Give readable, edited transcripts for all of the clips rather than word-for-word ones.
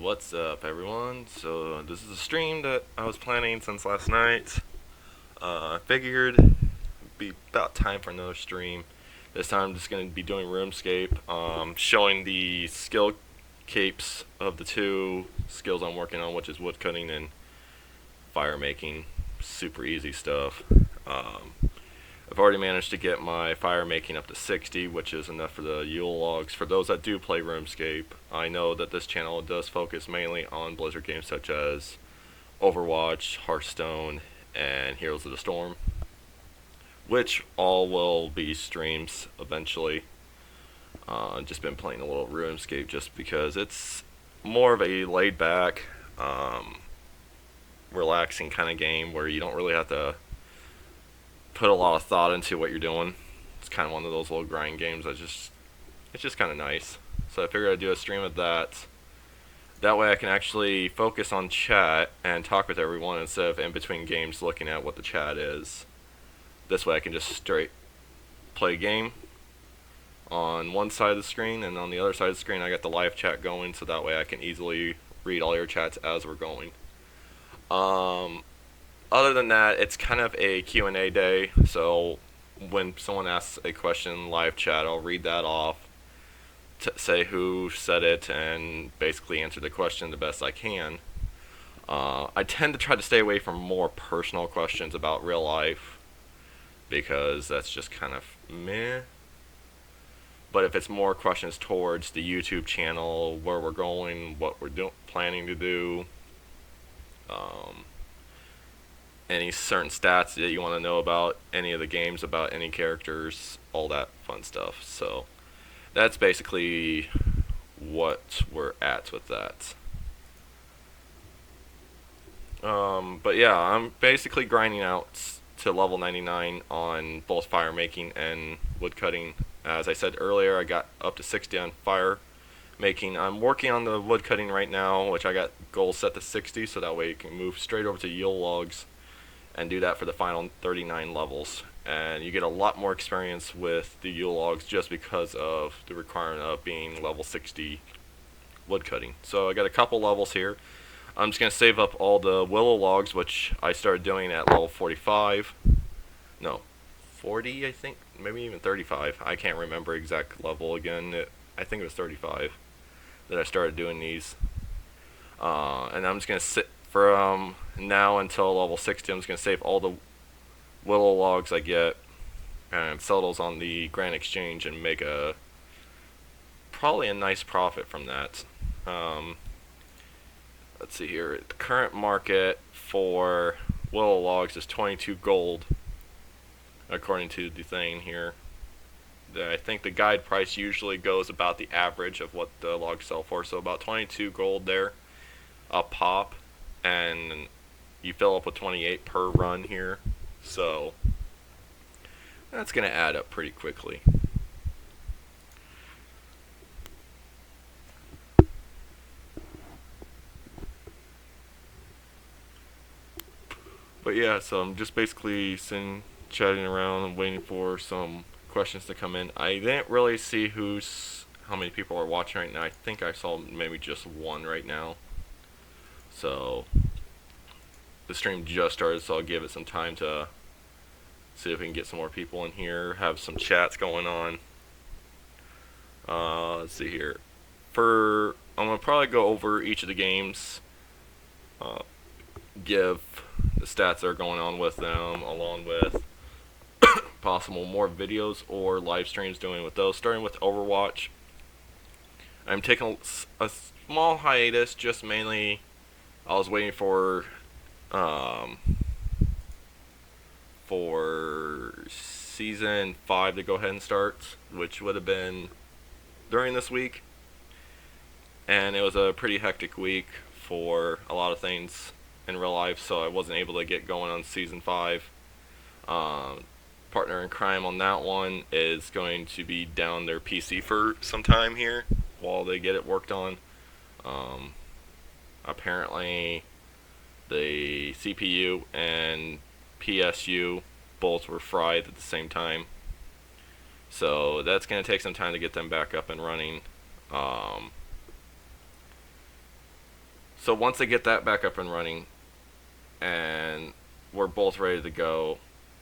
What's up, everyone? So this is a stream that I was planning since last night. I figured it'd be about time for another stream. This time I'm just going to be doing RuneScape, showing the skill capes of the two skills I'm working on, which is woodcutting and firemaking. Super easy stuff. I've already managed to get my firemaking up to 60, which is enough for the Yule logs. For those that do play RuneScape, I know that this channel does focus mainly on Blizzard games such as Overwatch, Hearthstone, and Heroes of the Storm, which all will be streams eventually. Just been playing a little RuneScape just because it's more of a laid-back, relaxing kind of game where you don't really have to put a lot of thought into what you're doing. It's kind of one of those little grind games it's just kind of nice. So I figured I'd do a stream of that. That way I can actually focus on chat and talk with everyone instead of in between games looking at what the chat is. This way I can just straight play a game on one side of the screen, and on the other side of the screen I got the live chat going, so that way I can easily read all your chats as we're going. Other than that, it's kind of a Q&A day, so when someone asks a question live chat, I'll read that off, say who said it, and basically answer the question the best I can. I tend to try to stay away from more personal questions about real life, because that's just kind of meh. But if it's more questions towards the YouTube channel, where we're going, what we're planning to do, any certain stats that you want to know about any of the games, about any characters, all that fun stuff. So that's basically what we're at with that. But yeah, I'm basically grinding out to level 99 on both firemaking and woodcutting. As I said earlier, I got up to 60 on firemaking. I'm working on the woodcutting right now, which I got goals set to 60, so that way you can move straight over to Yule logs and do that for the final 39 levels. And you get a lot more experience with the Yule logs just because of the requirement of being level 60 woodcutting. So I got a couple levels here. I'm just going to save up all the willow logs, which I started doing at level 45. No, 40 I think, maybe even 35. I can't remember exact level again. I think it was 35 that I started doing these. And I'm just going to sit from now until level 60. I'm just going to save all the willow logs I get and sell those on the Grand Exchange and make probably a nice profit from that. Let's see here. The current market for willow logs is 22 gold, according to the thing here. I think the guide price usually goes about the average of what the logs sell for, so about 22 gold there a pop, and you fill up with 28 per run here, so that's going to add up pretty quickly. But yeah, so I'm just basically sitting, chatting around and waiting for some questions to come in. I didn't really see how many people are watching right now. I think I saw maybe just one right now. So the stream just started, so I'll give it some time to see if we can get some more people in here, have some chats going on. Let's see here. I'm gonna probably go over each of the games, give the stats that are going on with them, along with possible more videos or live streams doing with those. Starting with Overwatch, I'm taking a small hiatus, just mainly I was waiting for season 5 to go ahead and start, which would have been during this week, and it was a pretty hectic week for a lot of things in real life, so I wasn't able to get going on season 5. Partner in crime on that one is going to be down their PC for some time here while they get it worked on. Apparently the CPU and PSU both were fried at the same time, so that's going to take some time to get them back up and running. So once I get that back up and running, and we're both ready to go,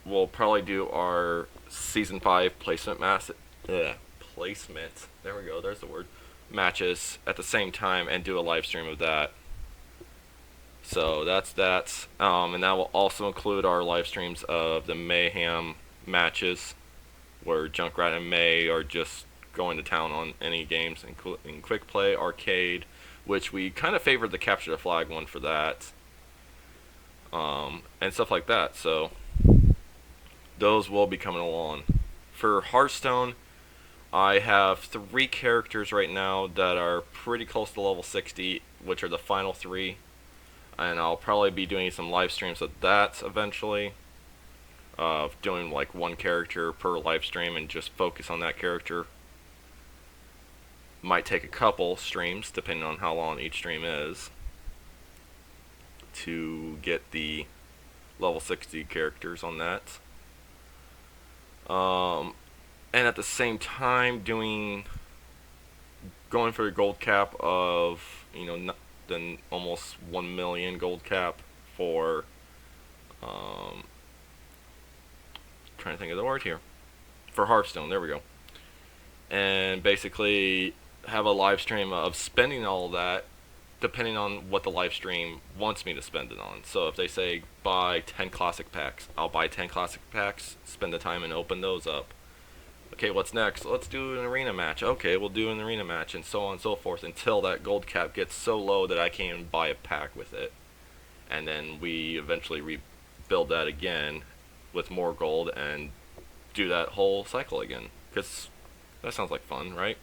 we'll probably do our season 5 placement placement. There we go. There's the word. Matches at the same time and do a live stream of that. So that's that. And that will also include our live streams of the Mayhem matches, where Junkrat and May are just going to town on any games, including Quick Play, Arcade, which we kind of favored the Capture the Flag one for that, and stuff like that. So those will be coming along. For Hearthstone, I have 3 characters right now that are pretty close to level 60, which are the final 3. And I'll probably be doing some live streams of that eventually. Of doing like 1 character per live stream and just focus on that character. Might take a couple streams, depending on how long each stream is, to get the level 60 characters on that. And at the same time going for the gold cap of, the almost 1 million gold cap for, trying to think of the word here, for Hearthstone. There we go. And basically have a live stream of spending all of that, depending on what the live stream wants me to spend it on. So if they say buy 10 classic packs, I'll buy 10 classic packs, spend the time and open those up. Okay, what's next? Let's do an arena match. Okay, we'll do an arena match, and so on and so forth, until that gold cap gets so low that I can't even buy a pack with it. And then we eventually rebuild that again with more gold and do that whole cycle again. Because that sounds like fun, right?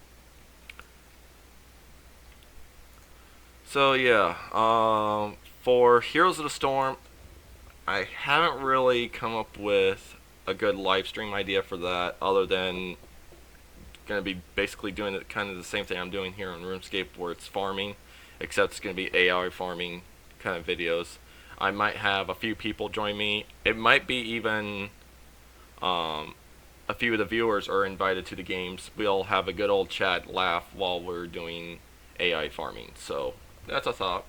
So yeah, for Heroes of the Storm, I haven't really come up with a good live stream idea for that, other than going to be basically doing it kind of the same thing I'm doing here on RuneScape, where it's farming, except it's going to be AI farming kind of videos. I might have a few people join me. It might be even a few of the viewers are invited to the games. We'll have a good old chat, laugh while we're doing AI farming. So that's a thought.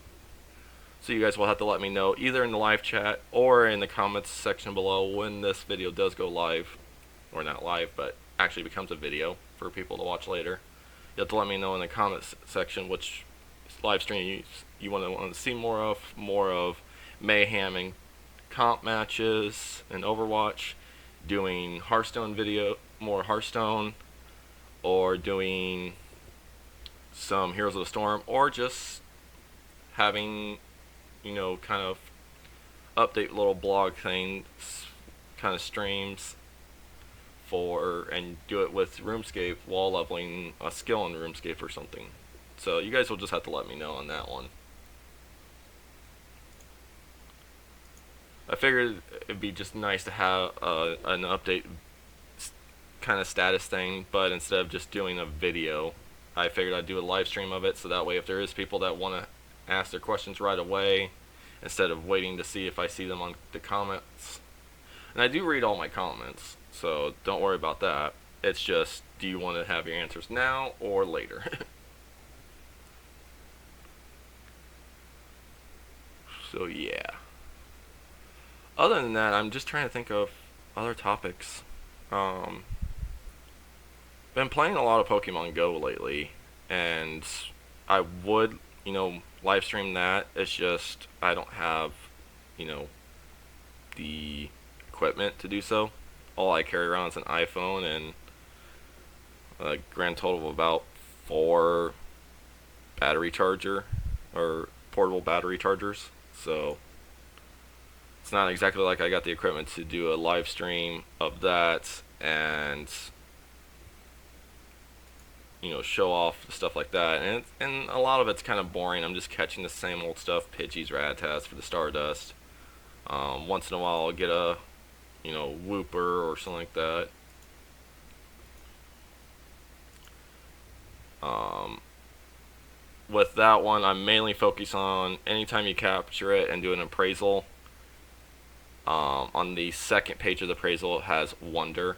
So you guys will have to let me know either in the live chat or in the comments section below when this video does go live. Or not live, but actually becomes a video for people to watch later. You have to let me know in the comments section which live stream you want to see more of Mayhem and comp matches and Overwatch, doing Hearthstone more Hearthstone, or doing some Heroes of the Storm, or just having, kind of update little blog things, kind of streams and do it with RuneScape while leveling a skill in RuneScape or something. So you guys will just have to let me know on that one. I figured it'd be just nice to have an update kind of status thing, but instead of just doing a video, I figured I'd do a live stream of it, so that way if there is people that want to ask their questions right away, instead of waiting to see if I see them on the comments. And I do read all my comments, so don't worry about that. It's just, do you want to have your answers now or later? So yeah. Other than that, I'm just trying to think of other topics. Been playing a lot of Pokemon Go lately, and I would, live stream that. It's just I don't have, the equipment to do so. All I carry around is an iPhone and a grand total of about 4 battery charger or portable battery chargers. So it's not exactly like I got the equipment to do a live stream of that and show off stuff like that. And a lot of it's kind of boring. I'm just catching the same old stuff, Pidgeys, Rattatas for the Stardust. Once in a while I'll get a Wooper or something like that. With that one, I'm mainly focused on anytime you capture it and do an appraisal. On the second page of the appraisal, it has Wonder,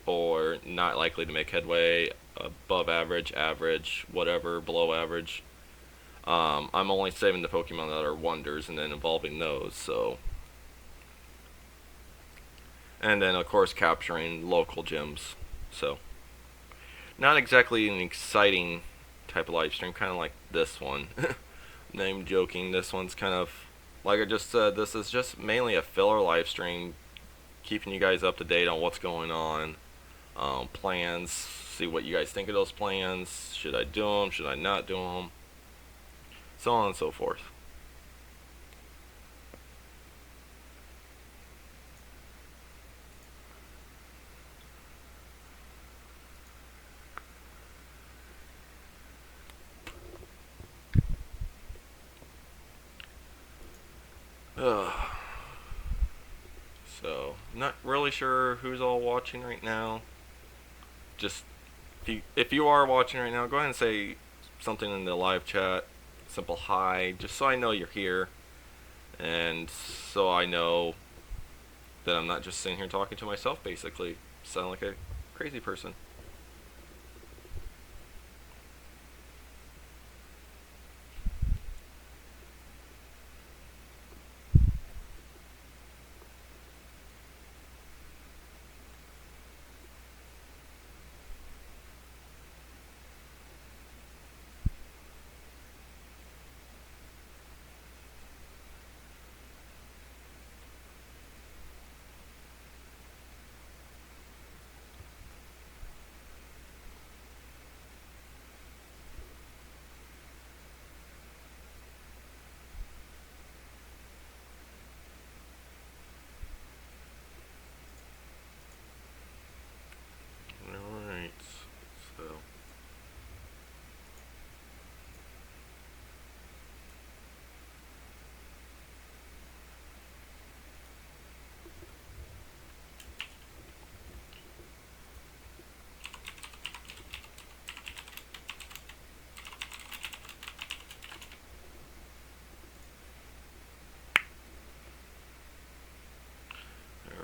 or not likely to make headway, above average, average, whatever, below average. I'm only saving the Pokemon that are wonders and then evolving those. So, and then of course capturing local gyms. So, not exactly an exciting type of live stream, kind of like this one. Name joking. This one's kind of like I just said. This is just mainly a filler live stream, keeping you guys up to date on what's going on, plans. See what you guys think of those plans. Should I do them? Should I not do them? So on and so forth. Ugh. So, not really sure who's all watching right now. Just if you are watching right now, go ahead and say something in the live chat. Simple hi, just so I know you're here, and so I know that I'm not just sitting here talking to myself. Basically, sound like a crazy person. Alright, so.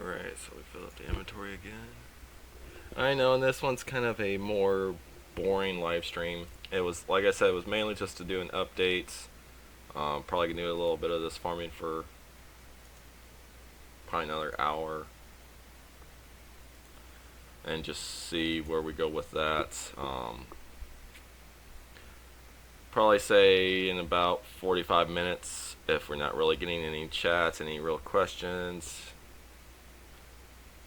Alright, so we fill up the inventory again. I know, and this one's kind of a more boring live stream. It was, like I said, it was mainly just to do an update. Probably gonna do a little bit of this farming for probably another hour. And just see where we go with that. Probably say in about 45 minutes, if we're not really getting any chats, any real questions,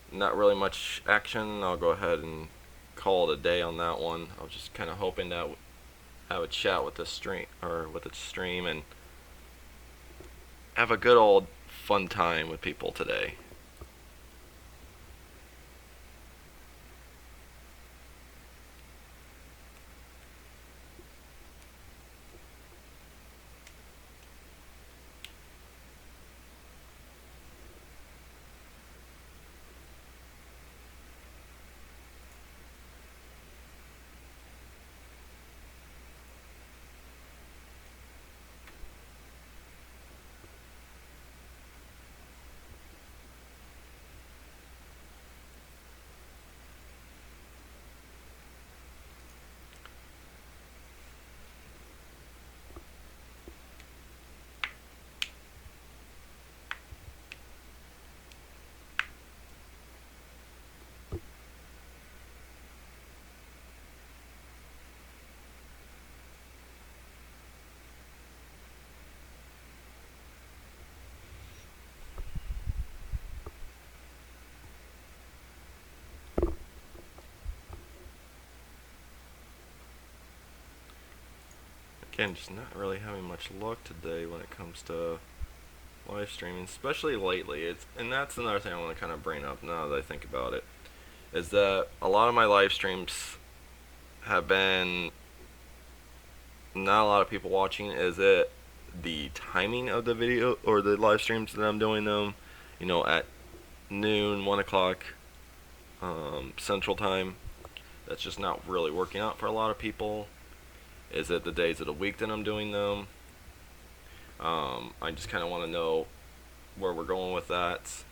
not really much action, I'll go ahead and call it a day on that one. I was just kind of hoping that have a chat with the stream and have a good old fun time with people today. Again, just not really having much luck today when it comes to live streaming, especially lately. And that's another thing I want to kind of bring up now that I think about it, is that a lot of my live streams have been not a lot of people watching. Is it the timing of the video or the live streams that I'm doing them, at noon, 1 o'clock Central Time? That's just not really working out for a lot of people. Is it the days of the week that I'm doing them? I just kind of want to know where we're going with that.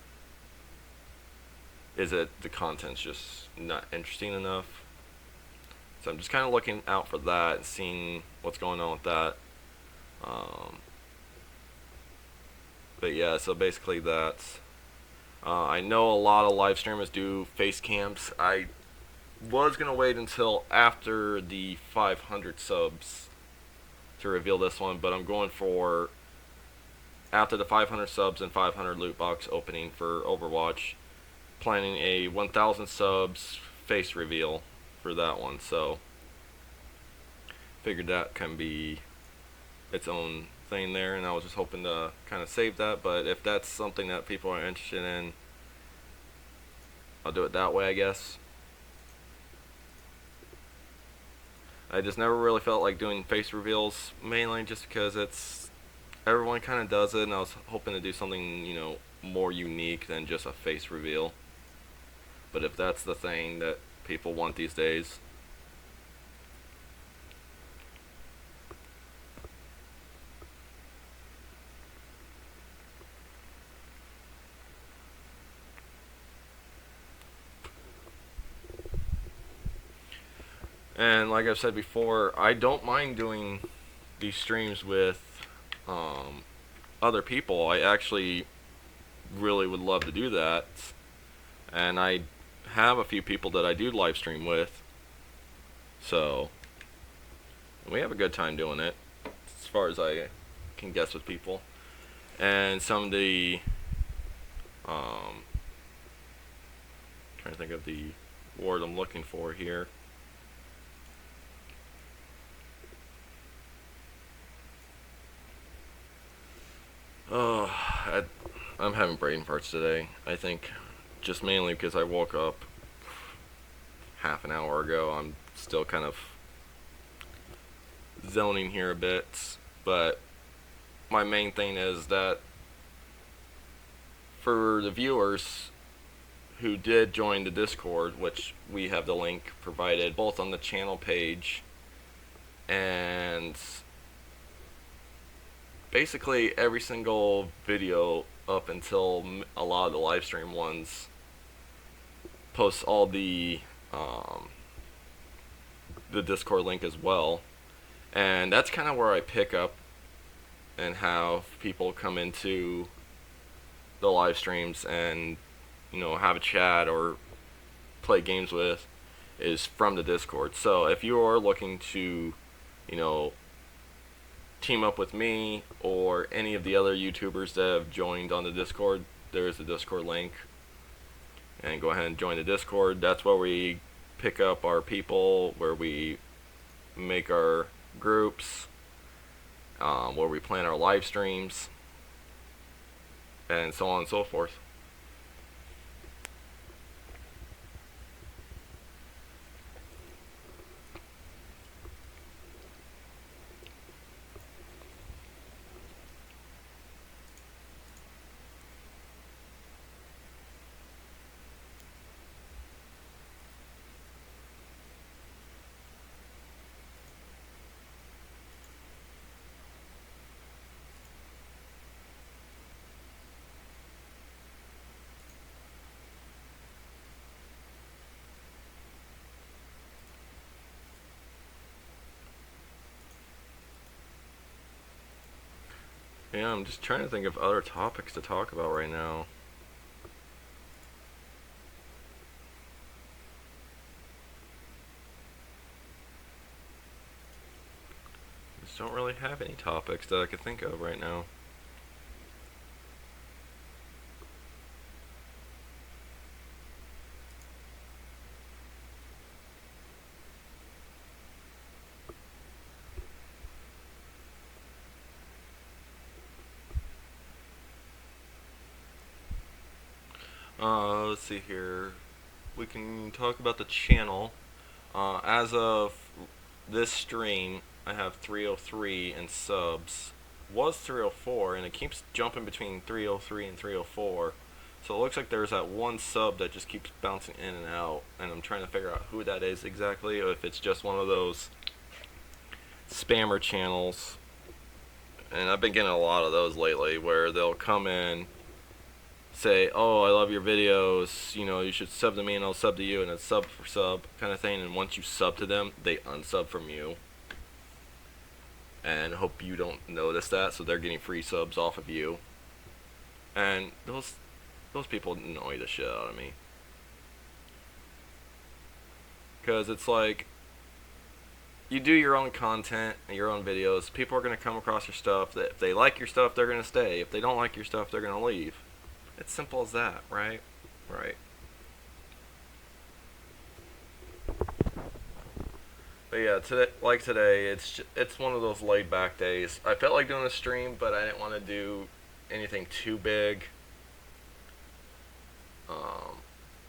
Is it the content's just not interesting enough? So I'm just kind of looking out for that and seeing what's going on with that. Um, but yeah, so basically that's. I know a lot of live streamers do face cams. I was gonna wait until after the 500 subs to reveal this one, but I'm going for after the 500 subs and 500 loot box opening for Overwatch, planning a 1000 subs face reveal for that one. So figured that can be its own thing there, and I was just hoping to kind of save that. But if that's something that people are interested in, I'll do it that way, I guess. I just never really felt like doing face reveals, mainly just because it's everyone kind of does it, and I was hoping to do something, more unique than just a face reveal. But if that's the thing that people want these days, and like I've said before, I don't mind doing these streams with other people. I actually really would love to do that, and I have a few people that I do live stream with, so we have a good time doing it, as far as I can guess with people. And some of the trying to think of the word I'm looking for here. Oh, I'm having brain farts today. I think just mainly because I woke up half an hour ago. I'm still kind of zoning here a bit, but my main thing is that for the viewers who did join the Discord, which we have the link provided both on the channel page and basically every single video up until a lot of the live stream ones posts all the Discord link as well, and that's kind of where I pick up and have people come into the live streams and have a chat or play games with is from the Discord. So if you are looking to team up with me or any of the other YouTubers that have joined on the Discord, there's the Discord link, and go ahead and join the Discord. That's where we pick up our people, where we make our groups, where we plan our live streams, and so on and so forth. Yeah, I'm just trying to think of other topics to talk about right now. Just don't really have any topics that I could think of right now. Let's see here. We can talk about the channel. As of this stream, I have 303 in subs. Was 304, and it keeps jumping between 303 and 304. So it looks like there's that one sub that just keeps bouncing in and out, and I'm trying to figure out who that is exactly, or if it's just one of those spammer channels. And I've been getting a lot of those lately, where they'll come in, say, oh, I love your videos, you should sub to me and I'll sub to you, and it's sub for sub kind of thing, and once you sub to them, they unsub from you. and hope you don't notice that. So they're getting free subs off of you, and those people annoy the shit out of me. Because it's like, you do your own content and your own videos. People are going to come across your stuff. That if they like your stuff, they're going to stay. If they don't like your stuff, they're going to leave. It's simple as that, right? Right. But yeah, today, it's one of those laid back days. I felt like doing a stream, but I didn't want to do anything too big.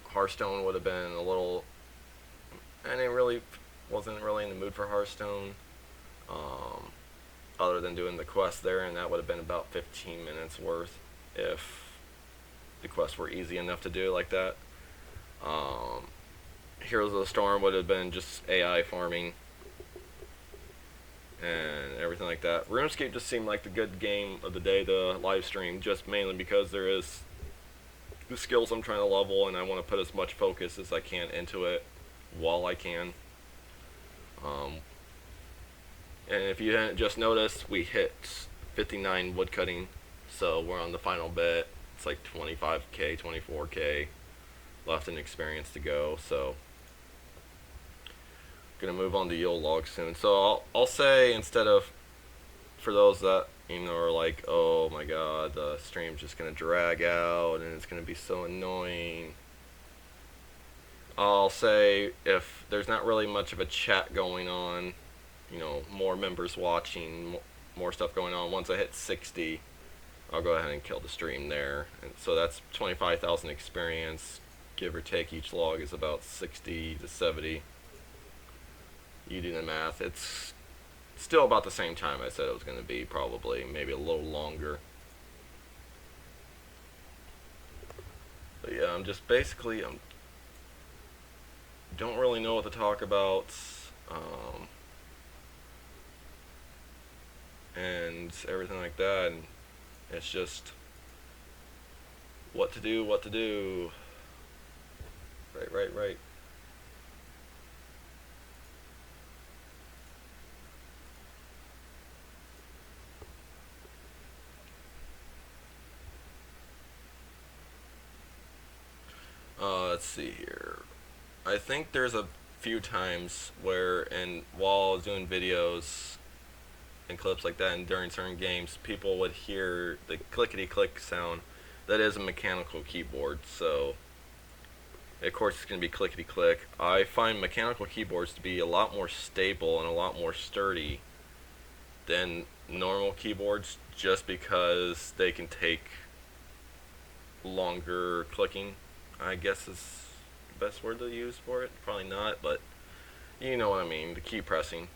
Hearthstone would have been a little, and it really wasn't really in the mood for Hearthstone. Other than doing the quest there, and that would have been about 15 minutes worth if the quests were easy enough to do like that. Heroes of the Storm would have been just AI farming and everything like that. RuneScape just seemed like the good game of the day to live stream, just mainly because there is the skills I'm trying to level, and I want to put as much focus as I can into it while I can. And if you didn't just notice, we hit 59 woodcutting, so we're on the final bit. It's like 25k, 24k left in experience to go, so gonna move on to Yule log soon. So I'll say, instead of, for those that are like, oh my god, the stream's just gonna drag out and it's gonna be so annoying, I'll say, if there's not really much of a chat going on, more members watching, more stuff going on, once I hit 60, I'll go ahead and kill the stream there. And so that's 25,000 experience, give or take. Each log is about 60 to 70. You do the math. It's still about the same time I said it was going to be, probably, maybe a little longer. But yeah, I'm just basically, don't really know what to talk about. And everything like that, and it's just what to do. Right. Let's see here. I think there's a few times where, and while I was doing videos and clips like that, and during certain games, people would hear the clickety-click sound. That is a mechanical keyboard, so of course it's going to be clickety-click. I find mechanical keyboards to be a lot more stable and a lot more sturdy than normal keyboards, just because they can take longer clicking, I guess is the best word to use for it. Probably not, but you know what I mean, the key pressing.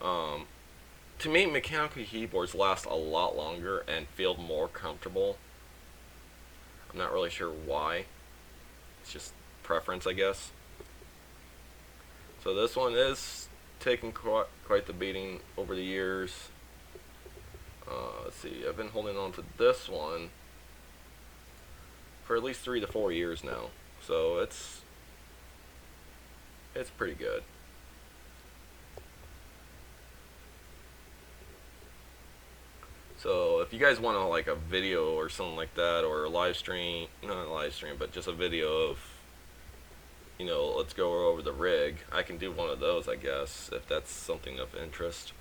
To me, mechanical keyboards last a lot longer and feel more comfortable. I'm not really sure why. It's just preference, I guess. So this one is taking quite the beating over the years. Let's see, I've been holding on to this one for at least 3 to 4 years now. So it's pretty good. So if you guys want like a video or something like that, or a live stream, not a live stream, but just a video of, let's go over the rig, I can do one of those, I guess, if that's something of interest.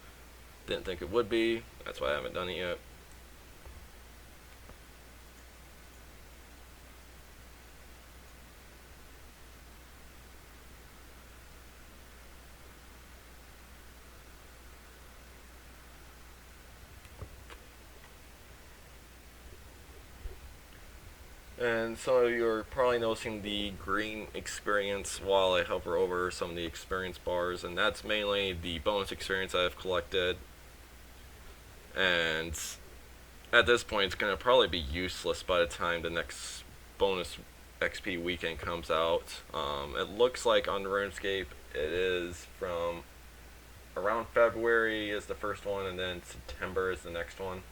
Didn't think it would be, that's why I haven't done it yet. And some of you are probably noticing the green experience while I hover over some of the experience bars, and that's mainly the bonus experience I've collected. And at this point, it's going to probably be useless by the time the next bonus XP weekend comes out. It looks like on RuneScape it is from around February is the first one, and then September is the next one.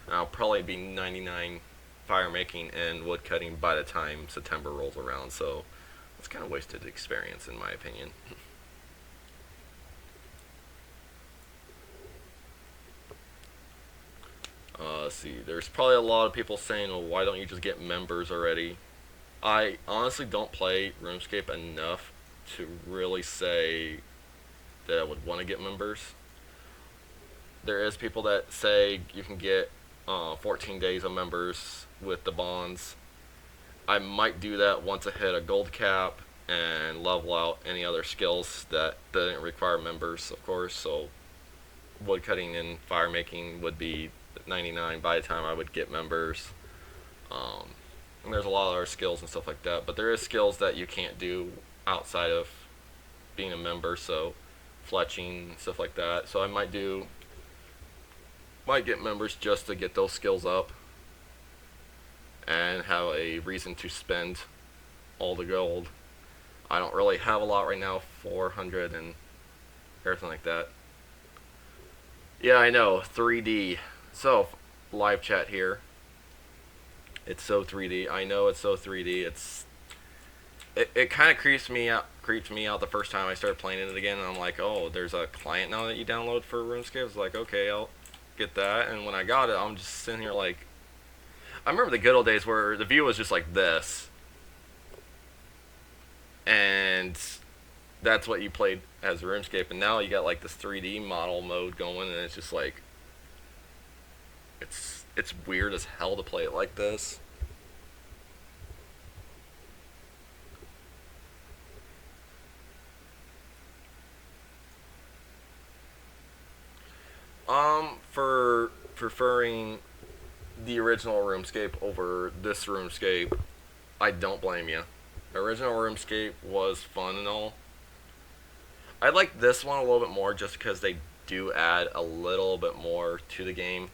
And I'll probably be 99 firemaking and woodcutting by the time September rolls around, so it's kind of wasted experience in my opinion. let's see. There's probably a lot of people saying, well, why don't you just get members already? I honestly don't play RuneScape enough to really say that I would want to get members. There is people that say you can get 14 days of members with the bonds. I might do that once I hit a gold cap and level out any other skills that didn't require members, of course. So woodcutting and firemaking would be 99 by the time I would get members. And there's a lot of other skills and stuff like that, but there is skills that you can't do outside of being a member, so fletching and stuff like that. So I might get members just to get those skills up and have a reason to spend all the gold. I don't really have a lot right now, 400 and everything like that. Yeah, I know, 3D. So, live chat here. It's so 3D. I know it's so 3D. It kind of creeps me out the first time I started playing it again, and I'm like, oh, there's a client now that you download for RuneScape. It's like, okay, I'll get that. And when I got it, I'm just sitting here like, I remember the good old days where the view was just like this, and that's what you played as RuneScape. And now you got like this 3D model mode going, and it's just like, it's weird as hell to play it like this. For preferring the original RuneScape over this RuneScape, I don't blame you. Original RuneScape was fun and all. I like this one a little bit more just because they do add a little bit more to the game.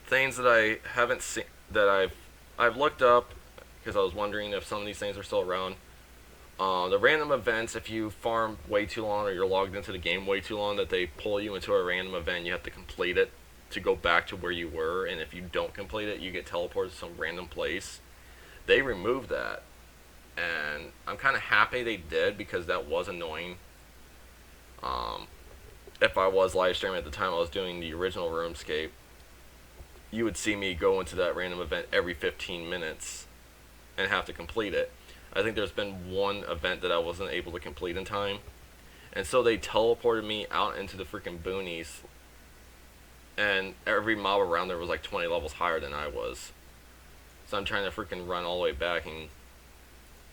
Things that I haven't seen, that I've looked up because I was wondering if some of these things are still around. The random events, if you farm way too long or you're logged into the game way too long, that they pull you into a random event, you have to complete it to go back to where you were, and if you don't complete it, you get teleported to some random place. They removed that, and I'm kind of happy they did because that was annoying. If I was live streaming at the time I was doing the original RuneScape, you would see me go into that random event every 15 minutes and have to complete it. I think there's been one event that I wasn't able to complete in time, and so they teleported me out into the freaking boonies, and every mob around there was like 20 levels higher than I was. So I'm trying to freaking run all the way back and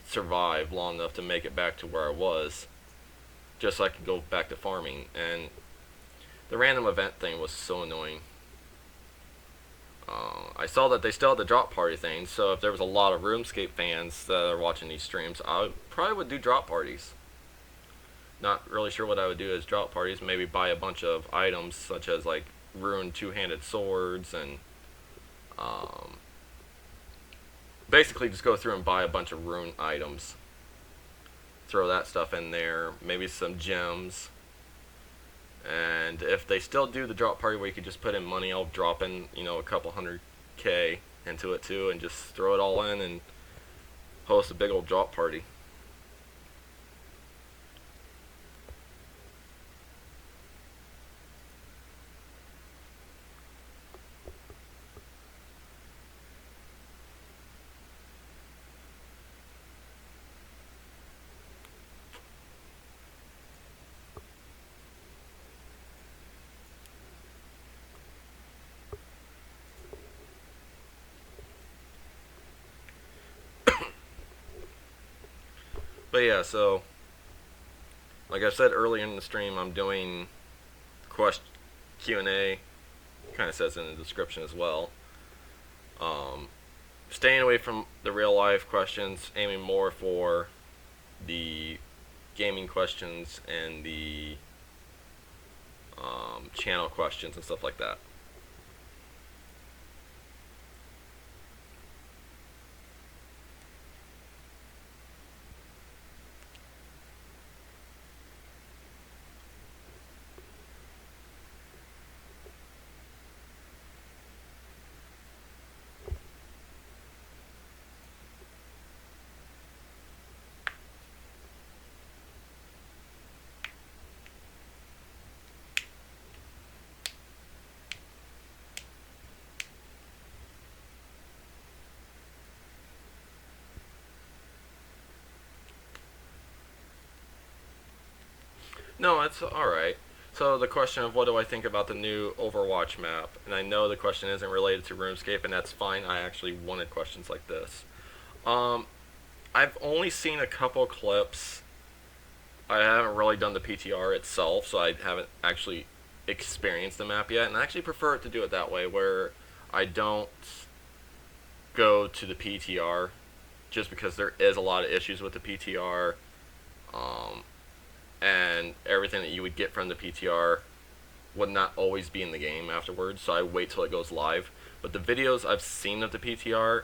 survive long enough to make it back to where I was, just so I could go back to farming. And the random event thing was so annoying. I saw that they still had the drop party thing, so if there was a lot of RuneScape fans that are watching these streams, I probably would do drop parties. Not really sure what I would do as drop parties. Maybe buy a bunch of items such as like rune two-handed swords and basically just go through and buy a bunch of rune items. Throw that stuff in there. Maybe some gems. And if they still do the drop party where you could just put in money, I'll drop in, a couple $100K into it too, and just throw it all in and host a big old drop party. But yeah, so like I said earlier in the stream, I'm doing Q&A. Kind of says in the description as well. Staying away from the real life questions, aiming more for the gaming questions and the channel questions and stuff like that. No, it's alright. So the question of what do I think about the new Overwatch map, and I know the question isn't related to RuneScape, and that's fine. I actually wanted questions like this. Um, I've only seen a couple clips. I haven't really done the PTR itself, so I haven't actually experienced the map yet, and I actually prefer it to do it that way, where I don't go to the PTR, just because there is a lot of issues with the PTR. Um, and everything that you would get from the PTR would not always be in the game afterwards, so I wait till it goes live. But the videos I've seen of the PTR,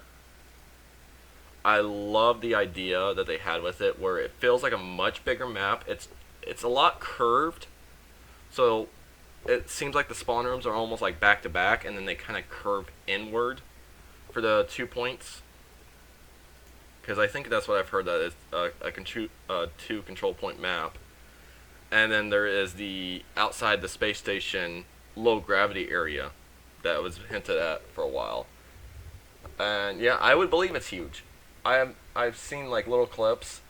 I love the idea that they had with it, where it feels like a much bigger map. It's a lot curved, so it seems like the spawn rooms are almost like back to back, and then they kind of curve inward for the 2 points. Because I think that's what I've heard, that it's a two control point map. And then there is the outside the space station low gravity area that was hinted at for a while. And yeah, I would believe it's huge. I've seen like little clips,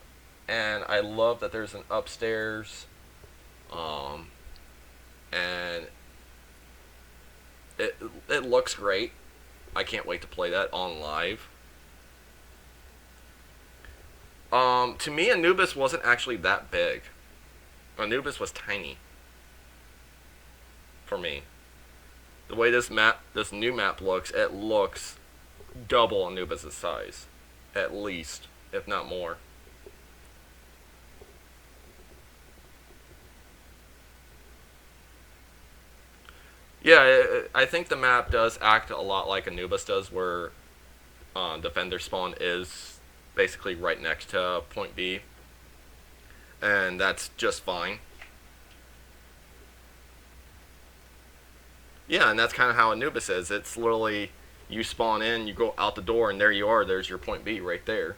and I love that there's an upstairs, um, and it looks great. I can't wait to play that on live. To me, Anubis wasn't actually that big. Anubis was tiny for me. The way this new map looks, it looks double Anubis' size, at least, if not more. Yeah, I think the map does act a lot like Anubis does, where defender spawn is basically right next to point B, and that's just fine. Yeah, and that's kind of how Anubis is. It's literally, you spawn in, you go out the door, and there you are. There's your point B right there.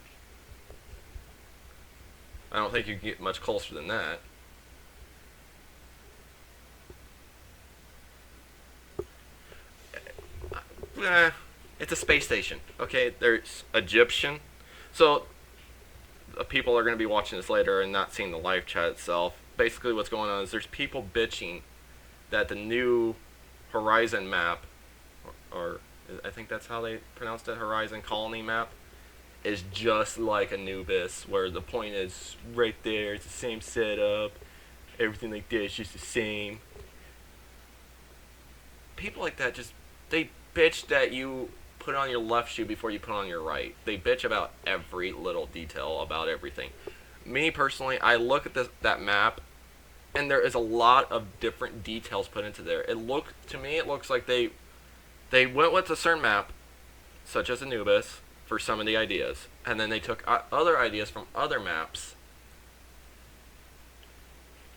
I don't think you can get much closer than that. Eh, it's a space station. Okay, there's Egyptian. So, people are going to be watching this later and not seeing the live chat itself. Basically, what's going on is there's people bitching that the new Horizon map, or I think that's how they pronounced it, Horizon Colony map, is just like Anubis, where the point is right there. It's the same setup. Everything like this, just the same. People like that just, they bitch that you put on your left shoe before you put on your right. They bitch about every little detail about everything. Me personally, I look at that map, and there is a lot of different details put into there. To me, it looks like they went with a certain map, such as Anubis, for some of the ideas, and then they took other ideas from other maps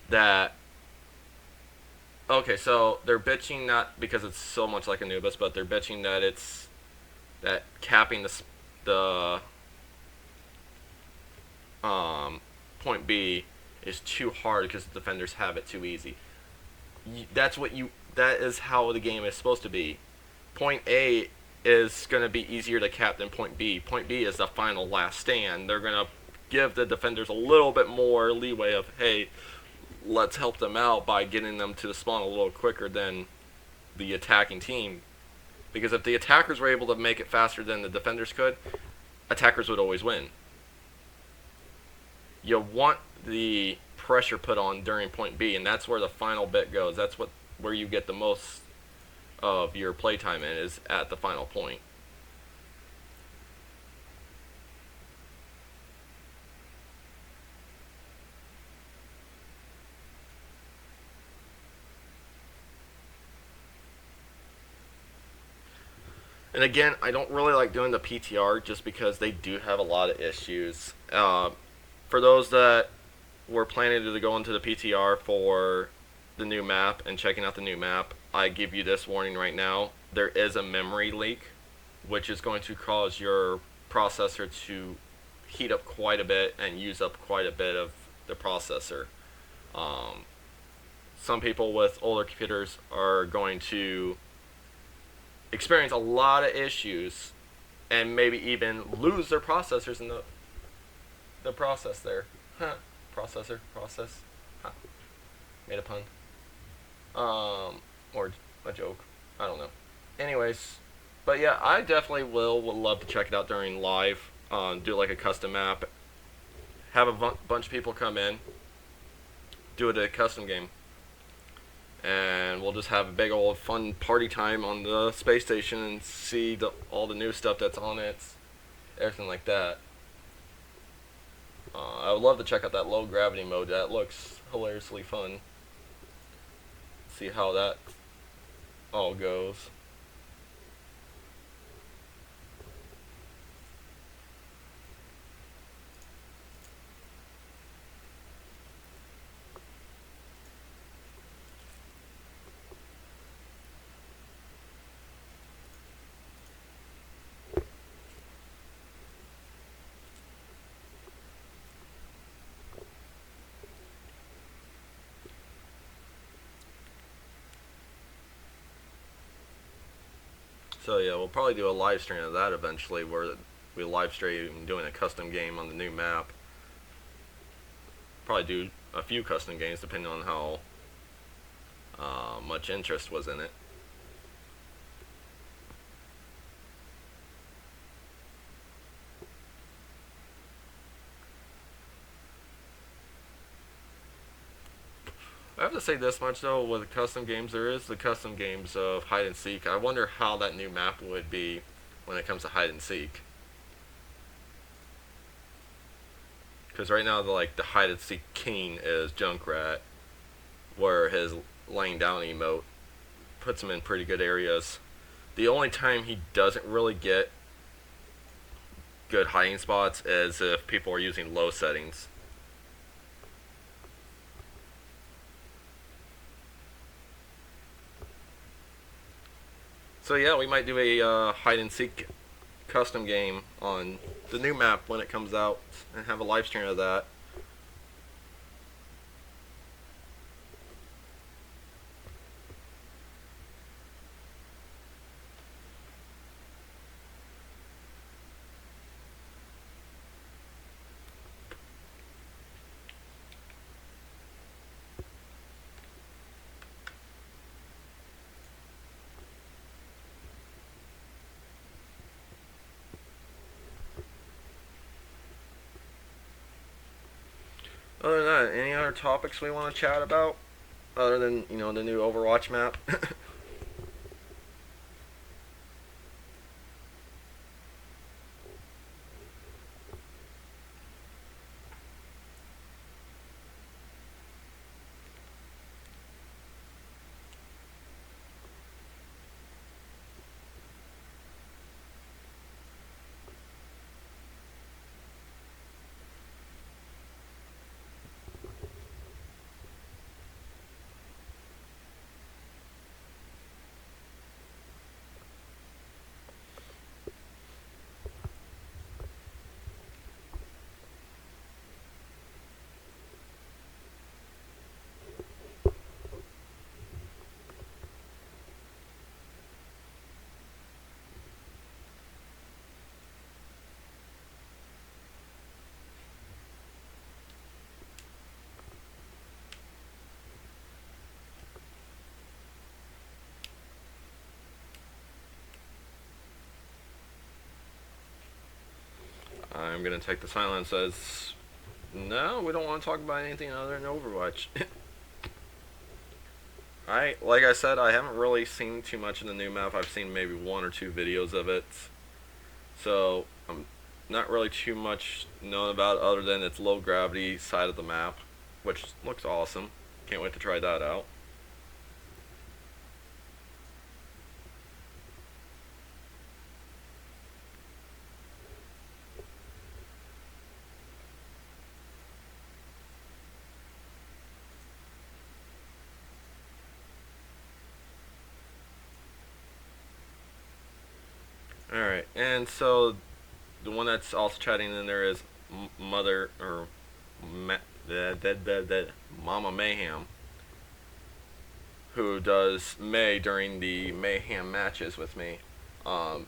that. Okay, so they're bitching not because it's so much like Anubis, but they're bitching that it's that capping the point B is too hard because the defenders have it too easy. That is how the game is supposed to be. Point A is going to be easier to cap than point B. Point B is the final last stand. They're going to give the defenders a little bit more leeway of, hey, let's help them out by getting them to the spawn a little quicker than the attacking team. Because if the attackers were able to make it faster than the defenders could, attackers would always win. You want the pressure put on during point B, and that's where the final bit goes. That's where you get the most of your playtime in, is at the final point. And again, I don't really like doing the PTR just because they do have a lot of issues. For those that were planning to go into the PTR for the new map and checking out the new map, I give you this warning right now. There is a memory leak, which is going to cause your processor to heat up quite a bit and use up quite a bit of the processor. Some people with older computers are going to experience a lot of issues and maybe even lose their processors in the process there. Huh. Processor, process. Huh. Made a pun. Or a joke. I don't know. Anyways, but yeah, I definitely would love to check it out during live. Do like a custom map. Have a bunch of people come in. Do it a custom game. And we'll just have a big old fun party time on the space station and see all the new stuff that's on it. Everything like that. I would love to check out that low gravity mode. That looks hilariously fun. See how that all goes. So yeah, we'll probably do a live stream of that eventually, where we live stream doing a custom game on the new map. Probably do a few custom games depending on how much interest was in it. I have to say this much though, with custom games, there is the custom games of hide and seek. I wonder how that new map would be when it comes to hide and seek. Because right now, the hide and seek king is Junkrat, where his laying down emote puts him in pretty good areas. The only time he doesn't really get good hiding spots is if people are using low settings. So yeah, we might do a hide and seek custom game on the new map when it comes out and have a live stream of that. Other than that, any other topics we want to chat about? Other than, the new Overwatch map? I'm gonna take the silence as no, we don't want to talk about anything other than Overwatch. Like I said, I haven't really seen too much of the new map. I've seen maybe one or two videos of it, so I'm not really too much known about it other than its low gravity side of the map, which looks awesome. Can't wait to try that out. Alright, and so the one that's also chatting in there is Mother, or Mama Mayhem, who does May during the Mayhem matches with me.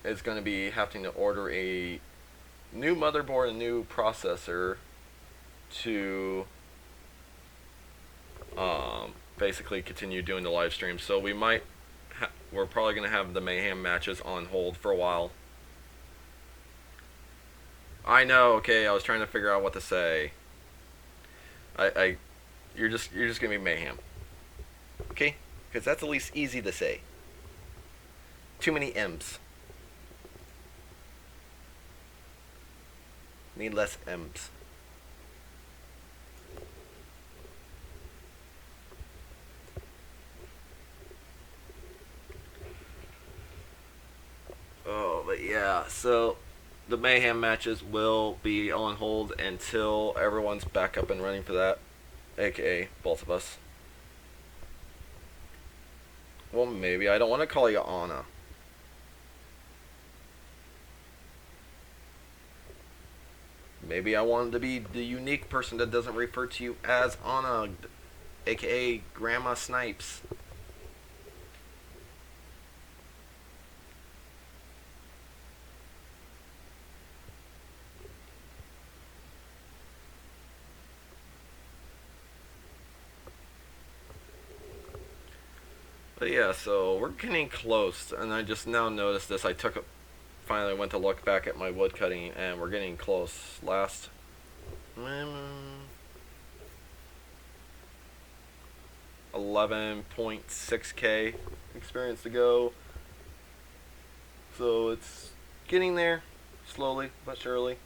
Is going to be having to order a new motherboard, a new processor to basically continue doing the live stream. So we're probably gonna have the mayhem matches on hold for a while. I know. Okay, I was trying to figure out what to say. I you're just gonna be mayhem. Okay, because that's at least easy to say. Too many M's. Need less M's. Oh, but yeah, so the Mayhem matches will be on hold until everyone's back up and running for that, aka both of us. Well, maybe. I don't want to call you Anna. Maybe I wanted to be the unique person that doesn't refer to you as Anna, aka Grandma Snipes. But yeah, so we're getting close, and I just now noticed this. Finally went to look back at my woodcutting, and we're getting close. Last 11.6k experience to go. So it's getting there, slowly but surely.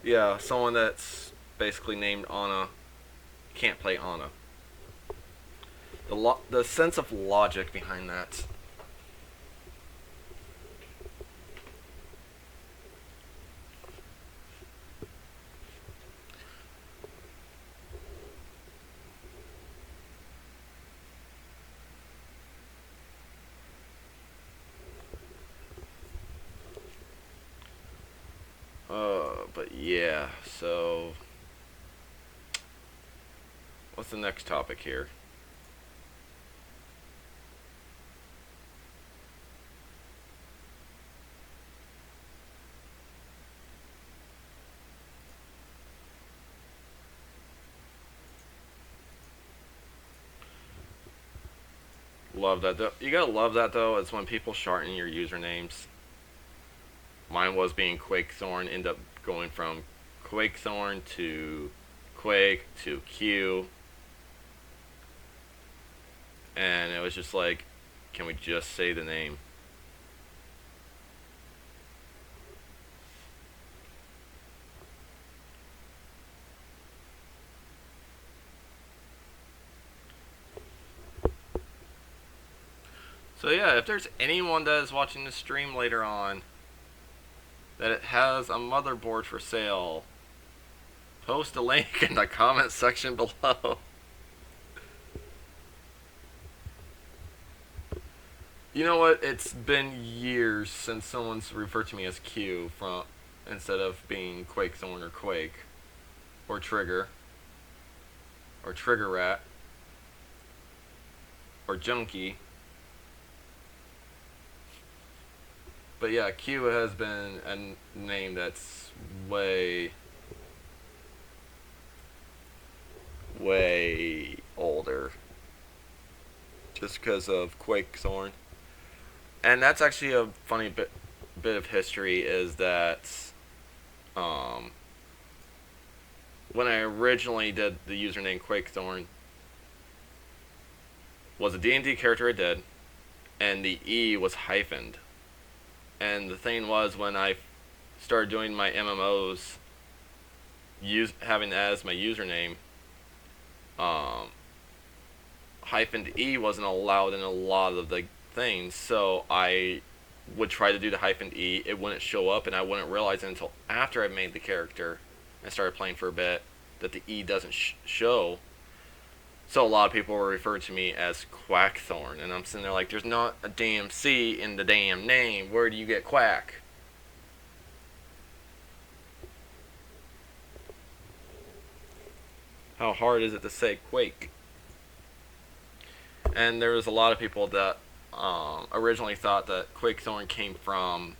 Yeah, someone that's basically named Anna can't play Anna. The sense of logic behind that. But yeah, so what's the next topic here? Love that though. You gotta love that though. It's when people shorten your usernames. Mine was being Quakethorn. End up going from Quakethorn to Quake to Q, and it was just like, can we just say the name? So yeah, if there's anyone that is watching the stream later on that it has a motherboard for sale, post a link in the comment section below. You know what? It's been years since someone's referred to me as Q from instead of being Quakethorn or Quake or Trigger or Trigger Rat or Junkie. But yeah, Q has been a name that's way older. Just because of Quakethorn. And that's actually a funny bit of history is that when I originally did the username Quakethorn was a D&D character I did, and the E was hyphened. And the thing was, when I started doing my MMOs, having that as my username, hyphened E wasn't allowed in a lot of the things, so I would try to do the hyphened E, it wouldn't show up, and I wouldn't realize it until after I made the character and started playing for a bit that the E doesn't show. So a lot of people were referred to me as Quakethorn, and I'm sitting there like, there's not a damn C in the damn name. Where do you get Quack? How hard is it to say Quake? And there was a lot of people that originally thought that Quakethorn came from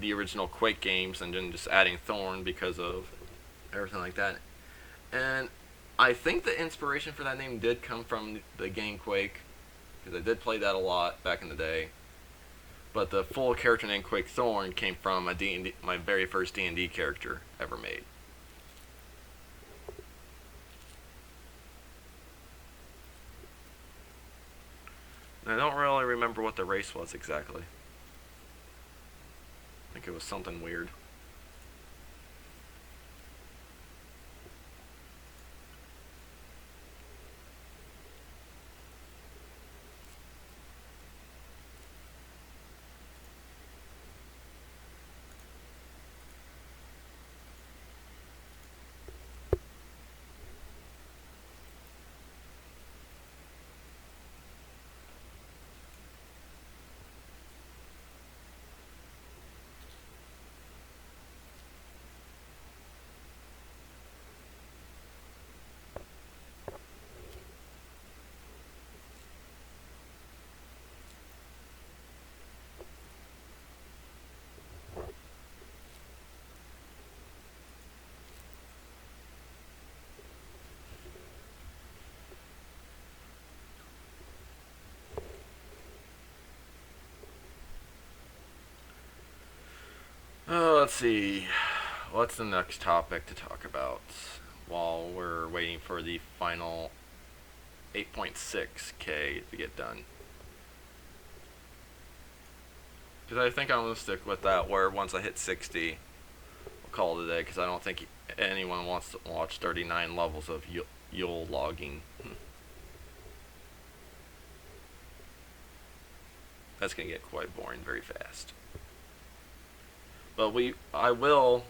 the original Quake games and then just adding Thorn because of everything like that. And I think the inspiration for that name did come from the game Quake, because I did play that a lot back in the day. But the full character name Quakethorn came from a D&D, my very first D&D character ever made. And I don't really remember what the race was exactly. I think it was something weird. Oh, let's see. What's the next topic to talk about while we're waiting for the final 8.6K to get done? Because I think I'm going to stick with that, where once I hit 60, we'll call it a day, because I don't think anyone wants to watch 39 levels of Yule logging. That's going to get quite boring very fast. But I will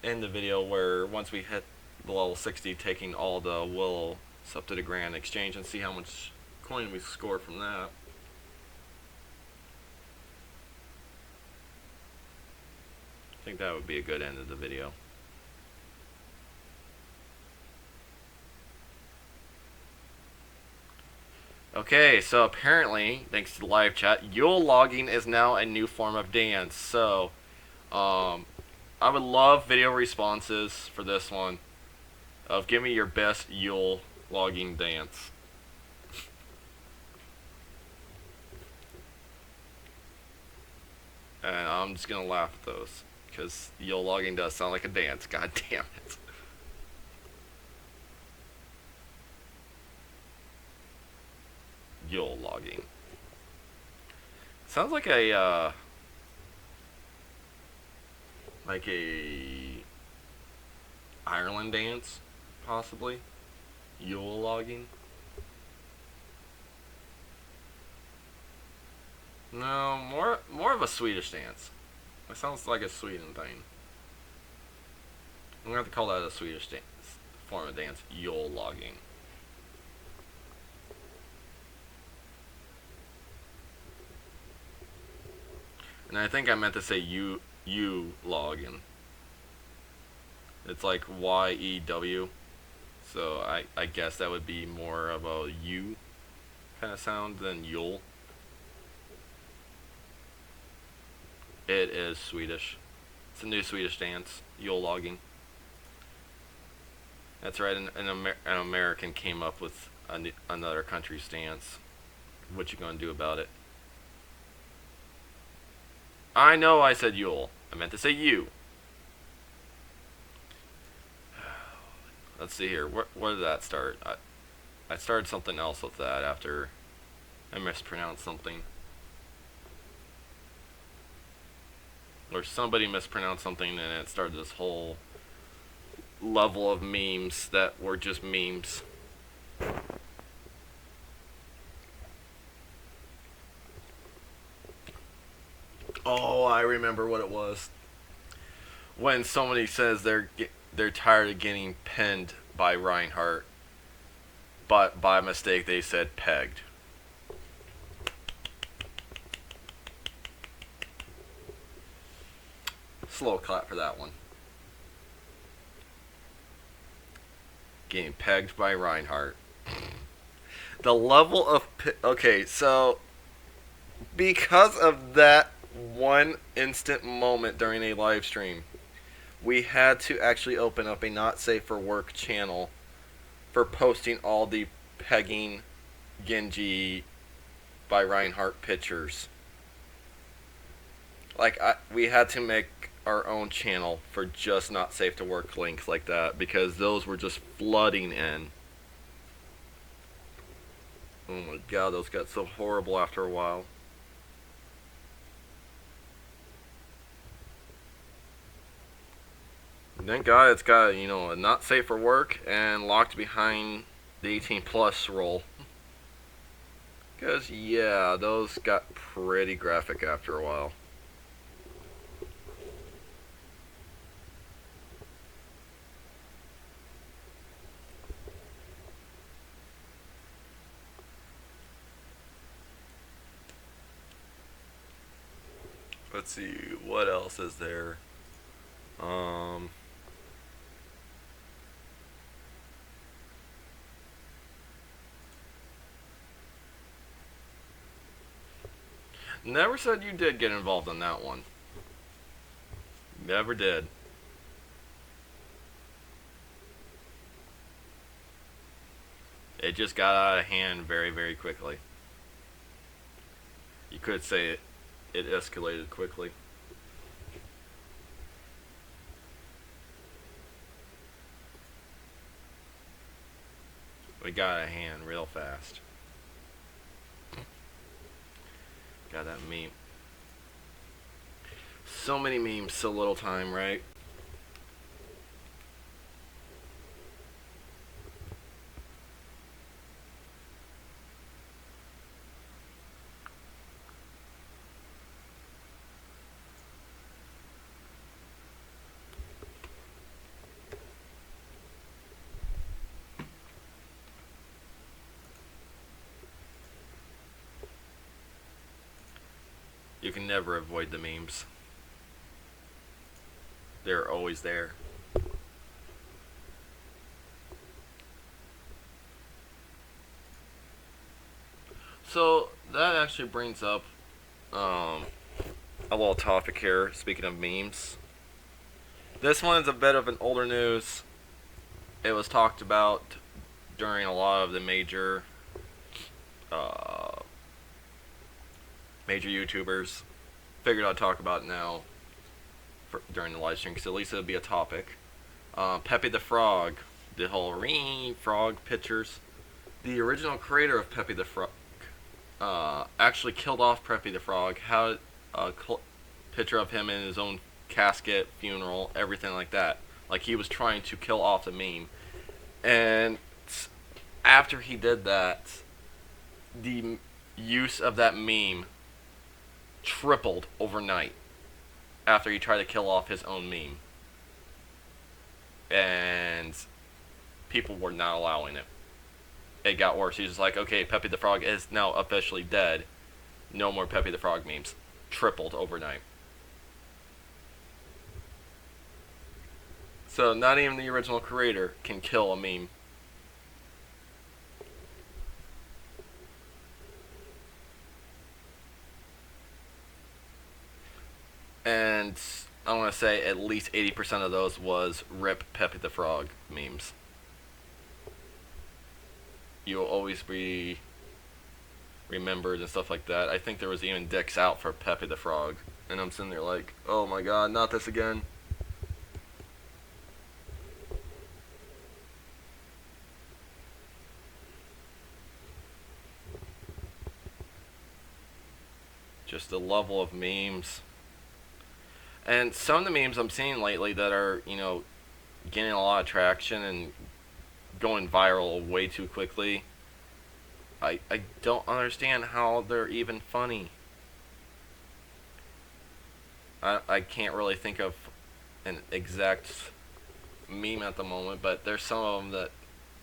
end the video where once we hit the level 60, taking all the wool up to the grand exchange and see how much coin we score from that. I think that would be a good end of the video. Okay, so apparently, thanks to the live chat, Yule logging is now a new form of dance. So, I would love video responses for this one of give me your best Yule logging dance. And I'm just gonna laugh at those because Yule logging does sound like a dance. God damn it. Yule logging sounds like a Ireland dance, possibly. Yule logging. No, more of a Swedish dance. It sounds like a Sweden thing. I'm gonna have to call that a Swedish dance form of dance. Yule logging. And I think I meant to say you logging. It's like YEW. So I guess that would be more of a U kind of sound than Yule. It is Swedish. It's a new Swedish dance, Yule logging. That's right, an American came up with another country's dance. What you gonna do about it? I know I said Yule. I meant to say you. Let's see here. Where did that start? I started something else with that after I mispronounced something. Or somebody mispronounced something and it started this whole level of memes that were just memes. Oh, I remember what it was. When somebody says they're tired of getting pinned by Reinhardt, but by mistake they said pegged. Slow clap for that one. Getting pegged by Reinhardt. The level of okay, so because of that one instant moment during a live stream, we had to actually open up a not safe for work channel for posting all the pegging Genji by Reinhardt pictures. Like, we had to make our own channel for just not safe to work links like that because those were just flooding in. Oh my god, those got so horrible after a while. Thank God it's got, a not safe for work and locked behind the 18 plus rule. Because, yeah, those got pretty graphic after a while. Let's see, what else is there? Never said you did get involved in that one. Never did. It just got out of hand very, very quickly. You could say it escalated quickly. We got out of hand real fast. Got that meme. So many memes, so little time, right? You can never avoid the memes. They're always there. So that actually brings up a little topic here. Speaking of memes, this one is a bit of an older news. It was talked about during a lot of the major YouTubers. Figured I'd talk about it now during the live stream because at least it'll be a topic. Pepe the Frog, the whole frog pictures. The original creator of Pepe the Frog actually killed off Pepe the Frog. Had a picture of him in his own casket, funeral, everything like that. Like he was trying to kill off the meme. And after he did that, the use of that meme tripled overnight after he tried to kill off his own meme. And people were not allowing it. It got worse. He was like, okay, Pepe the Frog is now officially dead. No more Pepe the Frog memes. Tripled overnight. So not even the original creator can kill a meme. And I want to say at least 80% of those was RIP Pepe the Frog memes. You'll always be remembered and stuff like that. I think there was even dicks out for Pepe the Frog. And I'm sitting there like, oh my god, not this again. Just the level of memes. And some of the memes I'm seeing lately that are, getting a lot of traction and going viral way too quickly, I don't understand how they're even funny. I can't really think of an exact meme at the moment, but there's some of them that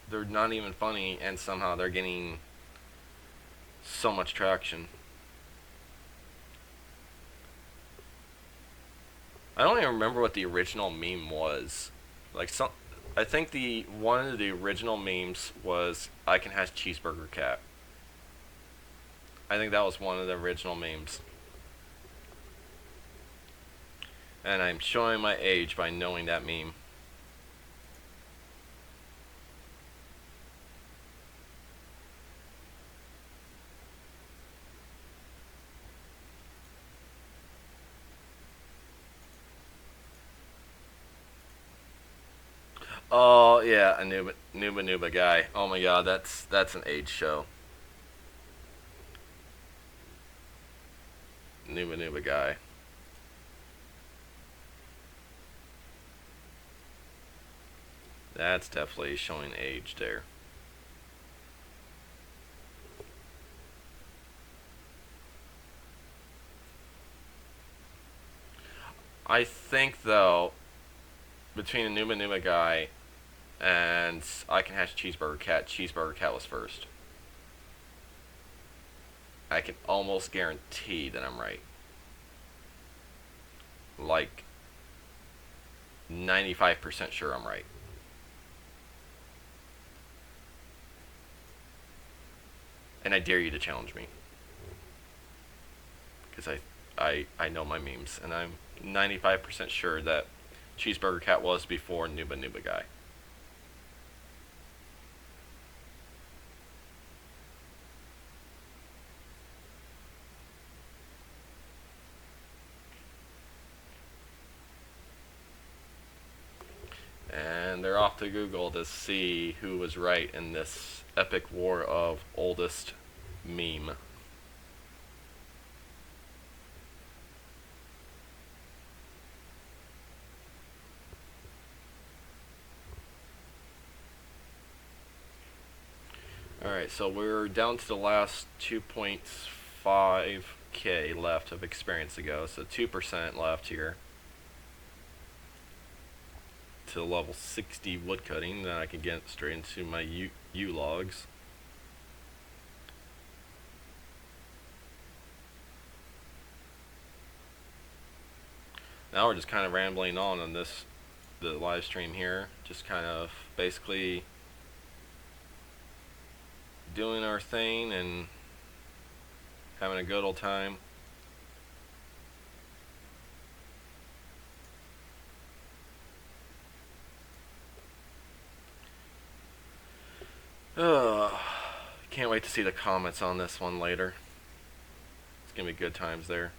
they're not even funny and somehow they're getting so much traction. I don't even remember what the original meme was. I think one of the original memes was I can have cheeseburger cat. I think that was one of the original memes. And I'm showing my age by knowing that meme. Oh yeah, a Nuba guy. Oh my god, that's an age show. Nuba guy. That's definitely showing age there. I think though, between the Nuba guy and I Can Hatch Cheeseburger Cat was first. I can almost guarantee that I'm right. Like 95% sure I'm right. And I dare you to challenge me. Because I know my memes. And I'm 95% sure that Cheeseburger Cat was before Nuba guy. And they're off to Google to see who was right in this epic war of oldest meme. Alright, so we're down to the last 2.5k left of experience to go, so 2% left here to level 60 woodcutting. Then I can get straight into my U logs. Now we're just kind of rambling on the live stream here, just kind of basically doing our thing and having a good old time. Can't wait to see the comments on this one later. It's gonna be good times there.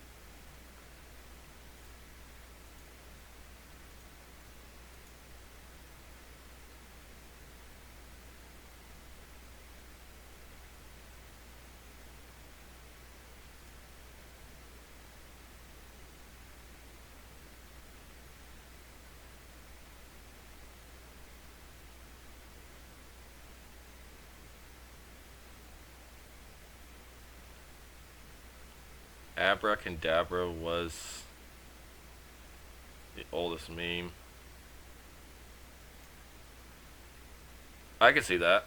Abracadabra was the oldest meme. I can see that.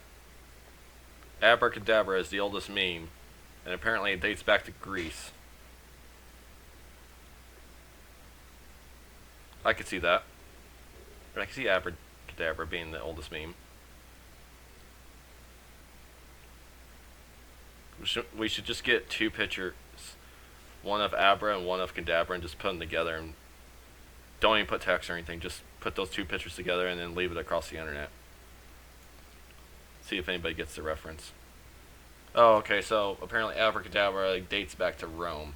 Abracadabra is the oldest meme, and apparently it dates back to Greece. I could see that. But I can see Abracadabra being the oldest meme. We should just get two pictures, one of Abra and one of Kadabra, and just put them together, and don't even put text or anything, just put those two pictures together and then leave it across the internet. See if anybody gets the reference. Oh, okay, so apparently Abracadabra dates back to Rome.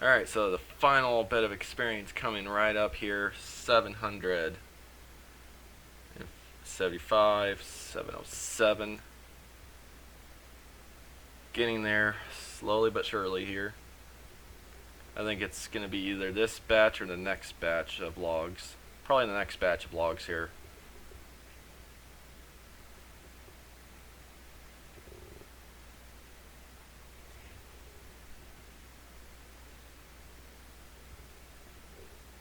Alright, so the final bit of experience coming right up here, 775, 707. Getting there slowly but surely here. I think it's going to be either this batch or the next batch of logs. Probably the next batch of logs here.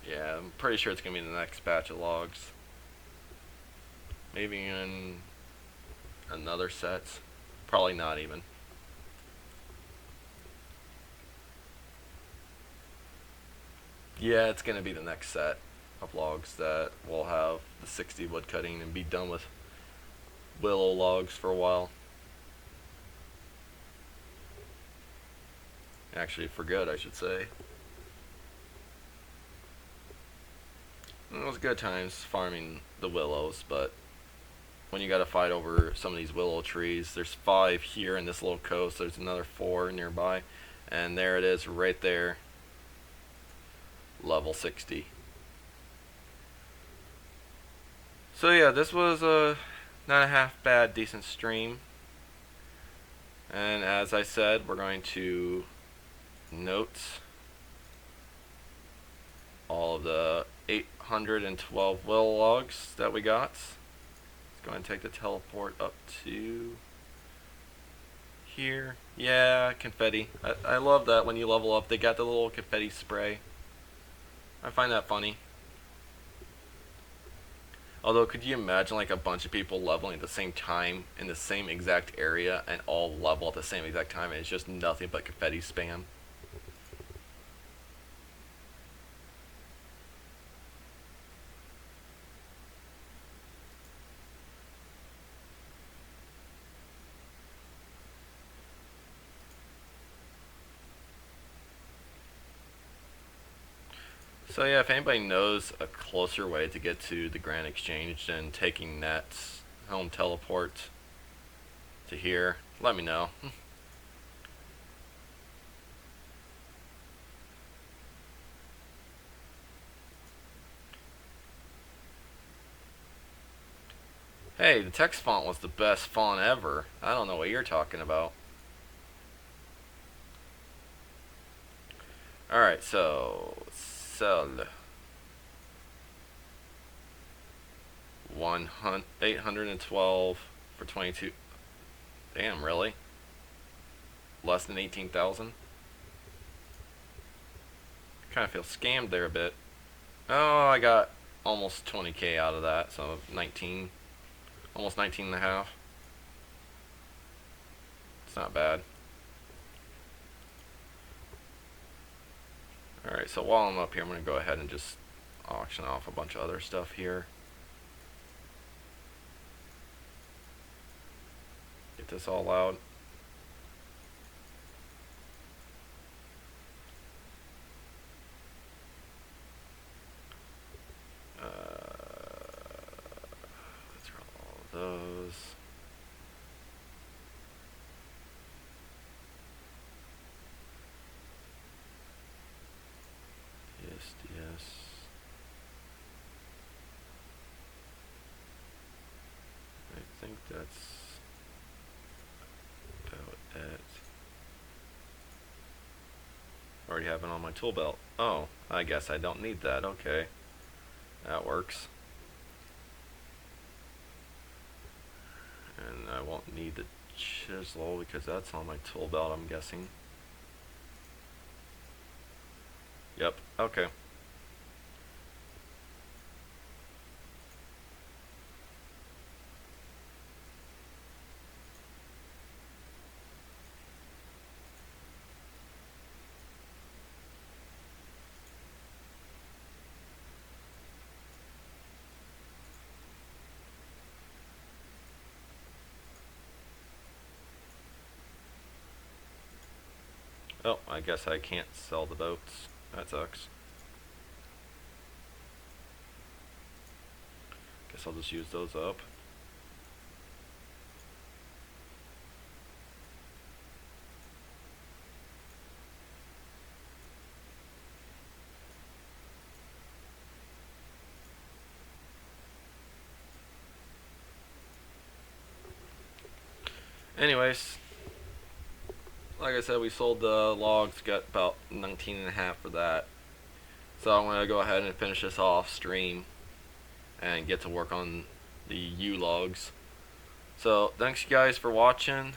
Yeah, I'm pretty sure it's going to be the next batch of logs. Maybe in another set. Probably not even. Yeah, it's going to be the next set of logs that will have the 60 wood cutting and be done with willow logs for a while. Actually, for good, I should say. It was good times farming the willows, but when you gotta fight over some of these willow trees, there's 5 here in this little coast, there's another 4 nearby, and there it is right there, level 60. So yeah, this was a not a half bad, decent stream. And as I said, we're going to note all of the 812 willow logs that we got. Let's go ahead and take the teleport up to here. Yeah, confetti. I love that when you level up, they got the little confetti spray. I find that funny. Although, could you imagine like a bunch of people leveling at the same time in the same exact area and all level at the same exact time and it's just nothing but confetti spam? So yeah, if anybody knows a closer way to get to the Grand Exchange than taking Net's home teleport to here, let me know. Hey, the text font was the best font ever. I don't know what you're talking about. Alright, so sell 812 for 22. Damn, really? Less than 18,000? Kind of feel scammed there a bit. Oh, I got almost 20k out of that, so 19, almost 19 and a half. It's not bad. Alright, so while I'm up here, I'm going to go ahead and just auction off a bunch of other stuff here. Get this all out. Let's roll all of those. Yes. I think that's about it. Already have it on my tool belt. Oh, I guess I don't need that. Okay. That works. And I won't need the chisel because that's on my tool belt, I'm guessing. Yep, okay. Oh, I guess I can't sell the boats. That sucks. Guess I'll just use those up. Anyways, like I said, we sold the logs, got about 19 and a half for that. So I'm going to go ahead and finish this off stream and get to work on the U logs. So thanks you guys for watching.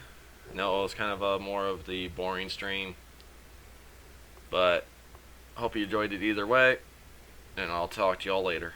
I know it was kind of a more of the boring stream, but I hope you enjoyed it either way, and I'll talk to y'all later.